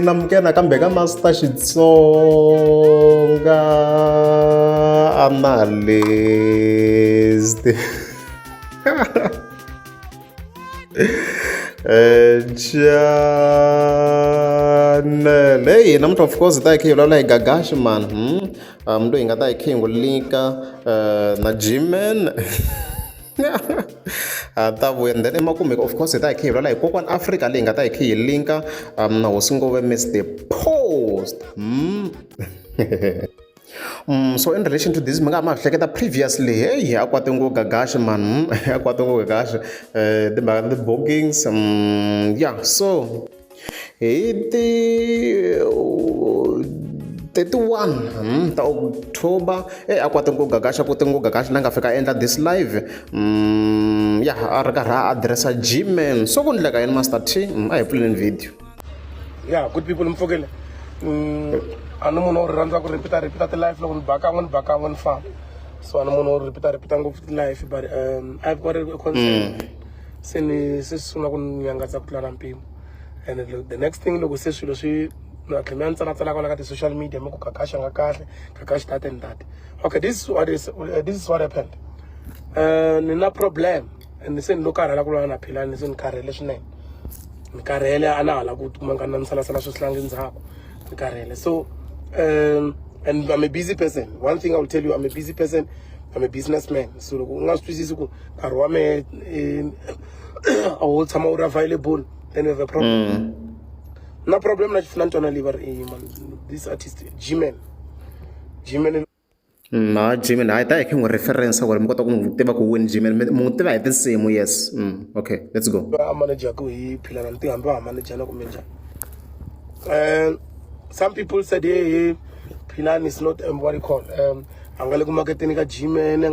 namukela kambe ka Master Xitsonga analyst. Channel. Hey, namuntu of course ta ikhi la Gagash man. Mntu ingata ikhi ngolinka na G-Man. Ta vuenda emakume of course ta ikhi la kokwana Africa leyi nga ta ikhi linka na Hosingove Mr Post. So in relation to this, mga mahleketa previously, hey, akwate ngo Gagash man, akwate ngo Gagash, the bookings, yeah. So, 31 ta October, akwate ngo Gagash, nanga fika endla this live, yeah, arga address G-Man. So kun lega in Master T, I play in video. Yeah, good people mfogele. Ano mo no ranza ko repeat the life lo baka one farm. So ano mo no repeat ngo life, but I've got a concern. Seni sesuna kun yanga tsa kutla mpimo. And the next thing lo go sesula shi na Clementa na tsala ka social media mo ko kakasha ngakahle, kakash that and that. Okay, this is what happened. Nina problem and sen lokara la kulana na phila ni sen karele swinene. Karele ana la ku mangana nsala sala swo slangi ndzhaku. Karele. So and I'm a busy person. One thing I will tell you, I'm a busy person. I'm a businessman. So I will come out available. Then we have a problem. No problem. This artist, G-Man. Na G-Man, I think a reference. I will go to win G-Man. Motiva the same. Yes. Okay, let's go. I'm manager. And some people said, hey, Pilan is not what you call G-Man.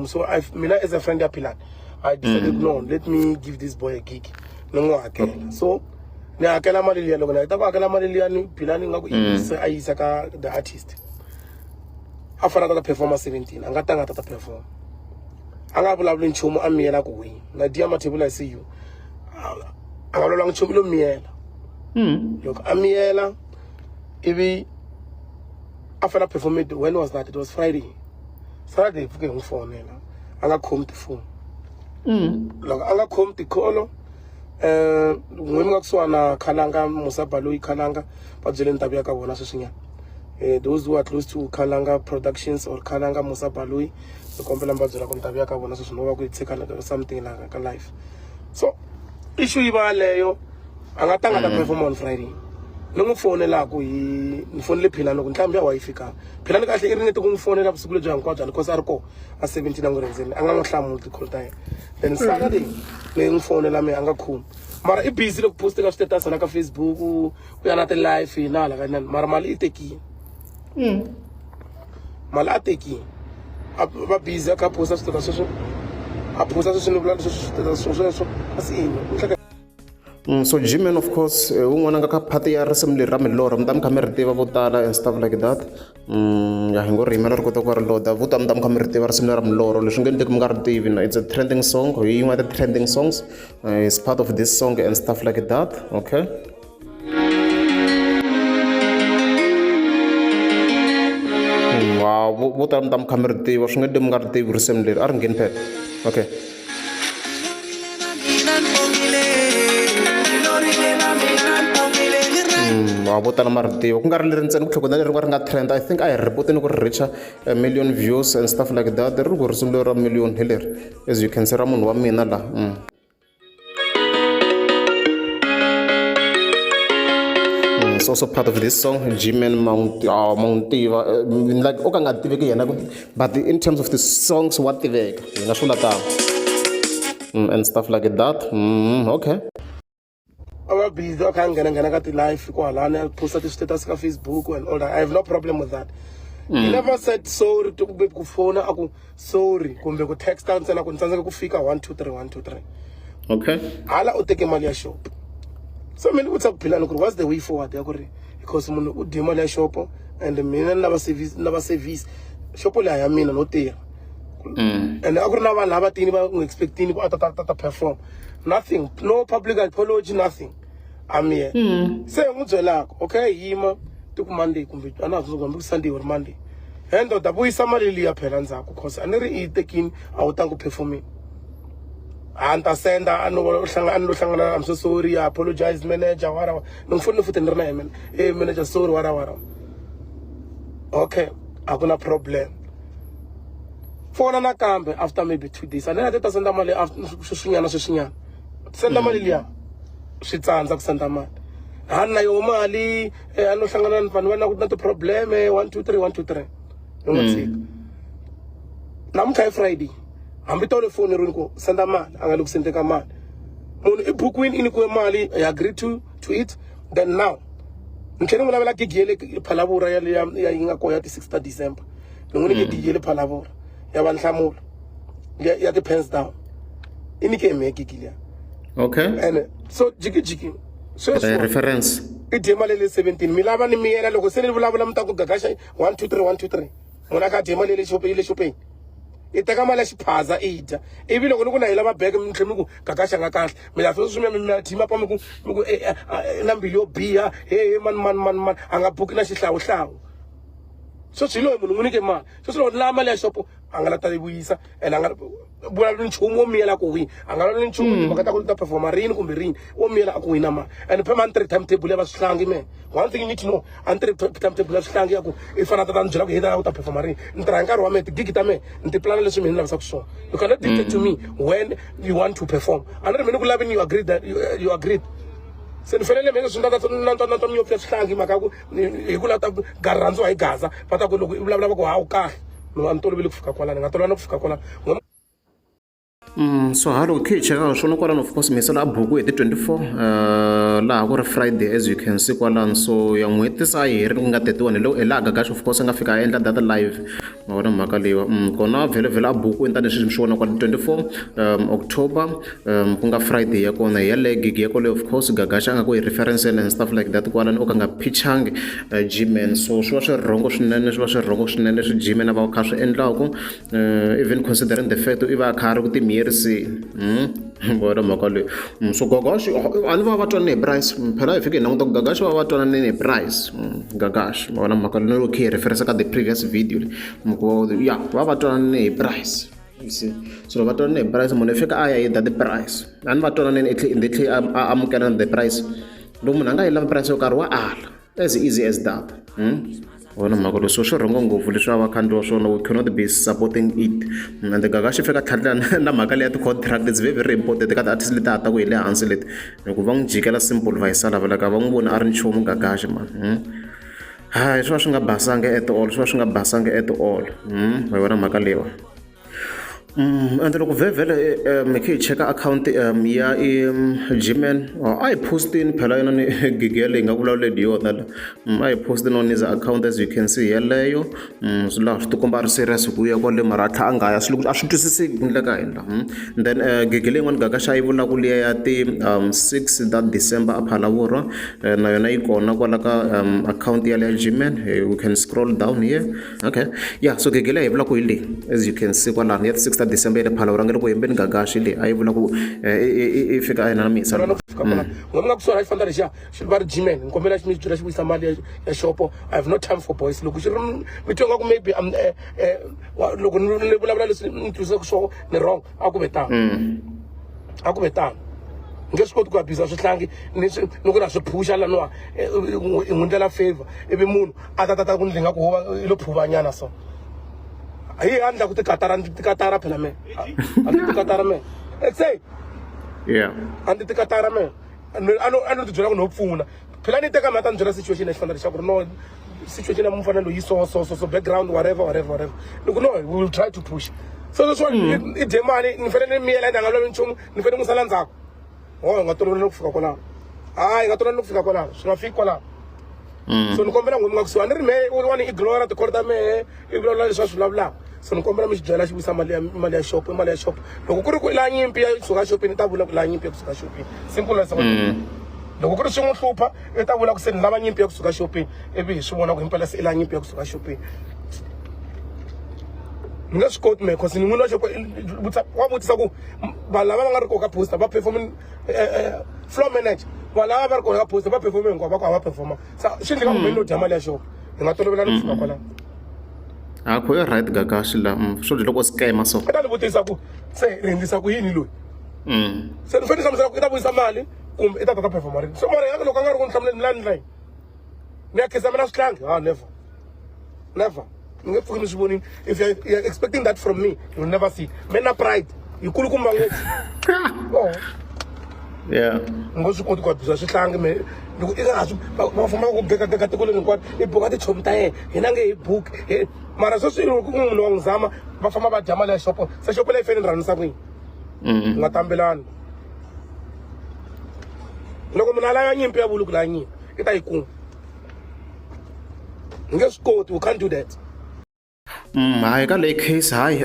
So Mina as a friend of Pilan, I decided no, let me give this boy a gig. No more. So now Akela Marilia Pilan is the artist. After that performer 17, I'm going to perform. I'm going to show me a way. Na diama table I see you. I'm going to show me look, Amiela. If after that performance, when was that? It was Friday. Saturday, I got phone. I got come to phone. Look, I got come to call. When I saw na Kalanga, Musa Balui Kalanga, but Jelen Tabiaka wona sosinya. Those who are close to Kalanga Productions or Kalanga Musa Balui, the company Bajura Tabiaka wona sosinya. We take something like a life. So, issue iba leo. I got tanga perform on Friday. No phone la ko phone le phila no ntlambya wifi ka phila ni kahle irinete ku phone la busuku le jang kwa jana because ariko a 17 ngorenzeni anga ngohlamu ti call time then Saturday le phone la me anga khuma mara I busy lo post ka status na ka Facebook u yana te live ina la kana mara mali iteki mali ateki ba busy ka post status so a post so no plan so asini. So G-Man of course, un'wana ka party ya risimu leri ra milorho mi ta mi kha mi ri tiva vo tala and stuff like that. Ya hi ngo rimela ri kota ku ri loda vo tala mi ta mi kha mi ri tiva risimu leri ra milorho leswi nge endleki mi nga ri tivi na it's a trending song hi yin'wana ya ti-trending songs. It's part of this song and stuff like that. Okay. Wow, vo tala mi ta mi kha mi ri tiva swi nge endli mi nga ri tivi risimu leri a ri ngheni phela. Okay. Botana martivo ku nga ri leri ntsena ku tlhogona leri nga trend. I think I reporteni ku ri reacha a million views and stuff like that. Ri ku risimu leri ra million hi leri as you can see ra munhu wa mina la. It's also part of this song G-Man Mountiva like o ka nga tiveki yena but in terms of the songs wa tiveka hi nga swula tano and stuff like that. Okay. Our busy, I can't get life, post the status on Facebook and all that. I have no problem with that. He never said sorry to be phone. Sorry, kumbe ku text and send ku fika 123 123. Okay. Ala uteke mali ya shop. So many what's up plan what's the way forward because mun udde mali ya shop and mina lava service shop la ya mina no tira. And akurina vanhu lava tini va expecting ku ata perform. Nothing, no public apology, nothing. amiye se n'wi byelaka okay yima tiku Monday kumbe a na ha kumbe Sunday or Monday hendo da vuyisa mali liya phela ndzhaku cause a ni ri i tekini a wu tangi performing anta senda ano hlangana I'm so sorry I apologize manager wara ni ngifuni futhi ni ri na yena manager sorry wara okay akuna problem fona nakambe after maybe 2 days and then I senda mali after sweswinyana senda mali liya swi tsandza ku senda mali hana yo mali ano hlangana ni vanhu va na ti problem 1 2 3 ngotsika namutlha Friday hambi tole phone rini ku senda mali anga loku sendeka mali munhu I bukwini ini ku mali I agree to it then now ntlhela n'wi lavela gig yele Phalabura ya yinga ko ya ti 6 December n'wi ni gig yele Phalabura ya vanhlamulo ya ti pens down ini ke me gig liya okay and so jiki so reference idema lele 17 milava ni miyela loko se ni vulavula mta ku gagasha 1 2 3 mona ka dema lele shopping iteka mali xiphaza ija ivi loko ni ku na hila va bag mi tlhemi ku gagasha nga kahle mi la fika swimi mi team pa mi ku na mbili yo biha hey man anga book na xihlawuhlawu so swilo munhu n'wi nike mali so swilo la mali ya shop anga la ta vuyisa and anga vulavula nchumu wo miyela ku wina anga vulavula nchumu mhaka ta ku ta performa rini kumbe rini wo miyela ku wina mali and pema antri timetable ya va swihlangi me one thing you need to know antri timetable ya swihlangi ya ku i fana ta byela ku hina ta performa rini ni tirha nkarhi wa me tigigi ta me ni ti plana leswi mina lavisa ku swona you cannot dictate to me when you want to perform and mina ku laveni you agreed that you agreed se ni fanele mina swi ndata na yo pya swihlangi mhaka ku hi ku la ta garantso hi gaza va ta ku loko i vulavula va ku hawu kahle no a ni toloveli ku fika kwalani nga tolovana ku fika kwalani so halo khe cheka swona kwalano of course misala a buku hi ti 24 laha ku ri Friday as you can see kwalano so ya n'hweti sa yi heri ku nga 31 hi laha Gagasha of course a nga fika a endla data live ma vona mhaka leyiwa kona vhele a buku entani leswi mi swi vona kwala 24 October ku nga Friday ya kona hi yaleyo gig ya kwaleyo of course Gagasha a nga ku hi reference and stuff like that kwalano o ka nga pitchangi G-Man so swi va swi rhongo swinene leswi G-Man a va kha swi endlaku even considering the fact i va kha ri ku timirisi vona mhaka leyi so Gagasha a ni va twanane hi price phela hi fike hi languta ku Gagasha va twanane hi price Gagasha ma vona mhaka leyi loko hi reference ka the previous video ya va twanane hi price you see so loko va twanane hi price munhu i fika a ya yi the price a ni va twanane i tlhe a amukela the price loko munhu a nga yi lava price yo karhi wa ala as easy as that vona mhaka leyi so swi rhongo ngopfu leswi va vakhandziwa swona we cannot be supporting it and Gagasha fika tlhatlhela na mhaka leyi ya ti-contract it's very important ka ti-artist leti ha taku hi le hansi leti loko va n'wi jikela simple va hi sala velaka va n'wi vona a ri nchumu Gagasha man hayi swi va swi nga basanga at all va vona mhaka leyiwa and loko vhele mi khe hi cheka account ya G-Man a hi postini phela yona ni gig yaleyi hi nga vulavuleli hi yona la a hi postini on his account as you can see yaleyo swi laha swi tikomba a ri serious ku ya kwale mara a tlha a nga ya swilo a swi twisiseki ni le ka hina then gig leyi yin'wana Gagasha yi vulaka liya ya ti 6 that December a Phalabura na yona yi kona kwala ka account ya leya G-Man we can scroll down here okay yeah so gig leyi hi vulaka hi leyi as you can see kwala ya 6 December ya Phalabura ngale ku yembeni Gagasha leyi a yi vula ku i fika a hina na misa ngomna kusona i fanda lesha swi va ri G-Man ngikombela xi mi byela xi vuyisa mali ya shopo I have no time for boys loko xi ri mi twa ku maybe loko ni vulavula leswi ni twisaka swona ni wrong a ku betana nge swi koti ku abisa swihlangi ni ku na swi phusha laniwa i n'wi ndlela favor ivi munhu a ta ku ni nga ku hova i lo phuvanyana so hi andla ku tikatara phela me a tikatara me say yeah andi tikatara me ano ti byela ku no pfuna phela ni teka mata ni byela situation lexi fanele leswaku no situation ya mfanelo yi so background whatever loko no we will try to push so this one i demani ni fanele ni miyela ndanga lo nchumu ni fanele ku sala ndzhaku nga tolovela ku fika kwala nga tolovela ku fika kwala swi nga fiki kwala so ni kombela ngomanga kusuwa ni ri me wani ignora ti korda me ignora leswi swi vulavulaka so ni kombela mi xi byela xi vuyisa mali ya shop loko ku ri ku la nyimpi ya kusuka shopini ta vula ku la nyimpi ya kusuka shopini simple as loko ku ri swi n'wi hlupha i ta vula ku se ni lava nyimpi ya kusuka shopini ivi hi swi vona ku himpela se i la nyimpi ya kusuka shopini ni nga swi koti me cause ni n'wini wa xopo wa vutisa ku vanhu lava va nga ri koka poster va perform floor manager wala va ri kona ka post va perform hinkwavo va ku a va performa swi endleka kumbe no dya mali ya shop hi nga tolovela ni kusuka kwalaho akho i right Gagashi la swo loko scam so i ta ni vutisa ku se ri endlisa ku yini loyi se ni fanele hlamusela ku i ta vuyisa mali kumbe i ta tata performa rini so mara loko a nga ri ku ni hlamuleni landline ni ya khiza mina swihlangi never ni nge pfuki ni swi vonini if you're expecting that from me you'll never see mena pride yi kulukumba ngopfu yeah ngo swi koti ku abisa swihlangi me loko i nga swi va famba ku geka tiko leri hinkwato i buka tichomi ta yena hina nge hi book mara sweswi loko munhu wa n'wi zama va famba va dya mali ya xopo se xopo leyi fanele ni rhangisa kwini nga tambelani loko munhu a lava nyimpi ya vuluku laya nyimpi i ta yi kuma hi nge swi koti we can't do that hayi ka leyi case hayi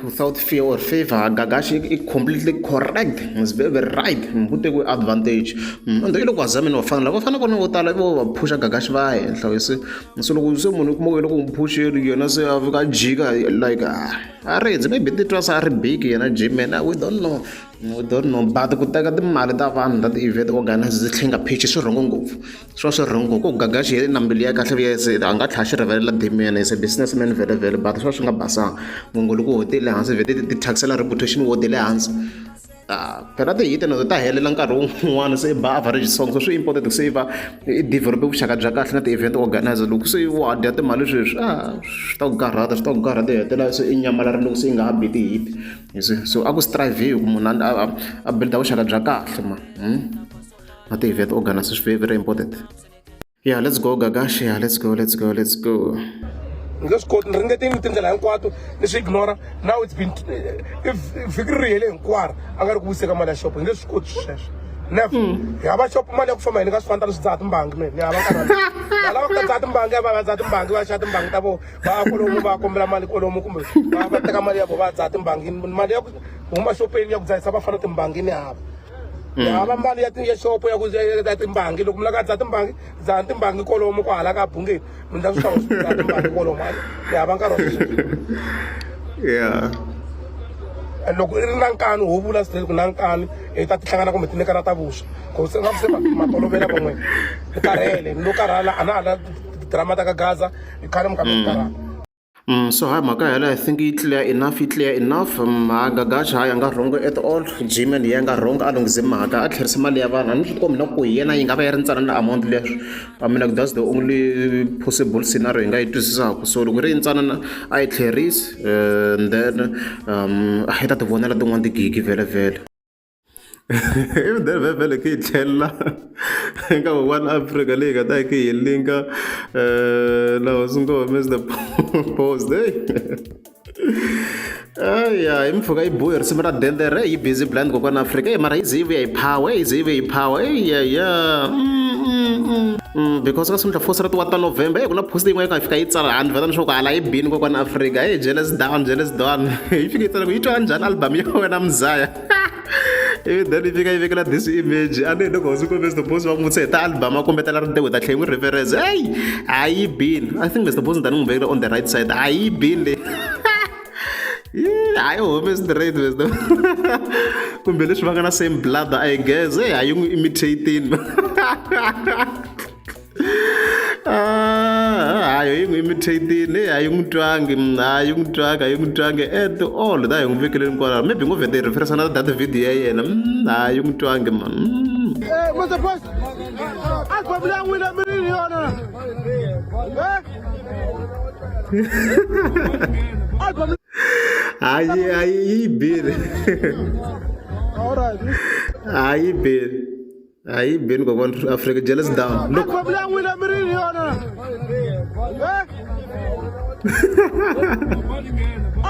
without fear or favor Gagashi i completely correct is very right mvute ku advantage ndo loko wazamini wafana lava fana vona vo tala vo va phusha Gagashi va henhla wese so loko se munhu kuma ku loko mpusheri yena se a fika jika like a ri maybe ti twa sa ri big yena G-Man we don't know but ku teka timali ta vanhu ta ti-event organizers tlhenga pitch swi rhongo ngopfu swi rhongo ku Gagashi hi na mbilu ya kahle yese a nga tlha xi rivelela Damian is a businessman vele but swi nga basanga mungu loko hotele hansi vete ti taxela reputation wo hotele hansi phela ti-hit nazo ta helela nkarhi wun'wana se ba average song so swi important ku se va i develop vuxaka bya kahle na ti-event organizer loko se wa dya timali sweswi swi ta ku karhata ti hetela se i nyamalari loko se i nga ha bi ti-hit so a ku strive ku munhu a builda vuxaka bya kahle na ti-event organizer swi very important yeah let's go Gagashi yeah let's go nge swi koti ni ringetini tindlela hinkwato ni swi ignora now it's been vhiki ri hele hinkwaro a nga ri ku vuyiseka mali ya xopo hi nge swi koti sweswo never hi hava xopo mali ya ku famba hi ni nga swi fanta ni swi dzaha timbangi meni ni hava nkarhi va lava ku ta dzaha timbangi va dzaha timbangi va xava timbangi ta vona va kolomu va kombela mali kolomu kumbe va teka mali ya vona va dzaha timbangi mali ya ku huma xopeni ya ku dzahisa va fana timbangi ni hava ni hava mali ya xopo ya ku ya timbangi loko mi lava ku dzaha timbangi kolomu ku hala ka bungeni mi ndla swi hlawula swi dzaha timbangi kolomu ni hava nkarhi wa sweswo yeah loko i ri na nkani ho vula straight ku na nkani hi ta tihlangana kumbe tinekana ta vuxa ku se nga se matolovela van'wena ni karhele no karhala a na hala drama ta ka Gaza i khale mukambe karhala so hi mhaka hela I think yi clear enough Gagashi hayi a nga wrong at all G-Man yi nga wrong a lunghise mhaka a tlherisa mali ya vanhu a ni swi tikombi na ku hi yena yi nga va yi ri ntsanana amount leswi I mean like that's the only possible scenario hi nga yi twisisaka so loko ri ntsanana a yi tlherisi and then a yi ta ti vonela tin'wana tigigi vele ivi then vhele ke yi tlhelela eka one Africa leyi nga ta ke yi linka laha swi ngo Mr Post ya hi mpfhuka yi bohi risimu ra dendere yi busy blind kokwana Africa mara yi ze yi vuya hi power because ka simhla fosi ra ti-1 ta November ku na post yin'wana yi nga fika yi tsala handle vata ni swa ku hala yi bini kokwana Africa jealous down yi fika yi tsala ku yi twa njhani album ya wena Mzaya ivi then yi fika yi vekela this image a ni loko hosi ko Mr Boss va n'wi ta album a kombetela ri tewu ta tlhela n'wi reference a yi bini I think Mr Boss ni ta ni n'wi vekela on the right side a yi bini hayi home straight Mr kumbe leswi va nga na same blood I guess a yi n'wi imitating hayi yi n'wi imitating a yi n'wi twangi at all da hi n'wi vekeleni kwalaho maybe ngo vhete hi reference na data video ya yena a yi n'wi twangi man Mr Boss album leyi wina miliyoni album hayi yi bini hayi bini kokwana Africa jealous down look album leyi wina miliyoni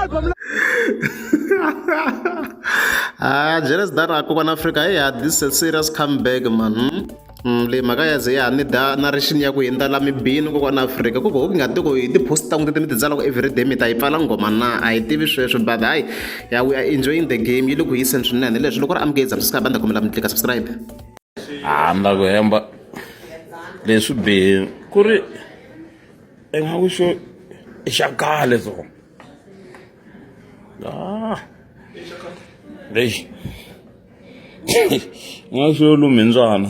album jealous down a kokwana Africa this is a serious comeback man leyi mhaka ya ze ya ni da narration ya ku hindza la mibini kokwana Africa ku nga tiko hi ti-post ta n'wi teti mi ti tsalaka everyday mi ta yi pfala ngoma na a hi tivi sweswo but hayi ya we are enjoying the game yi le ku yiseni swinene leswi loko ri amukeza subscribe a ni ta kombela mi tlika subscribe ni ta ku hemba leswi bihini ku ri ingaku xo i xa kale so lexi nga xo lumindzwana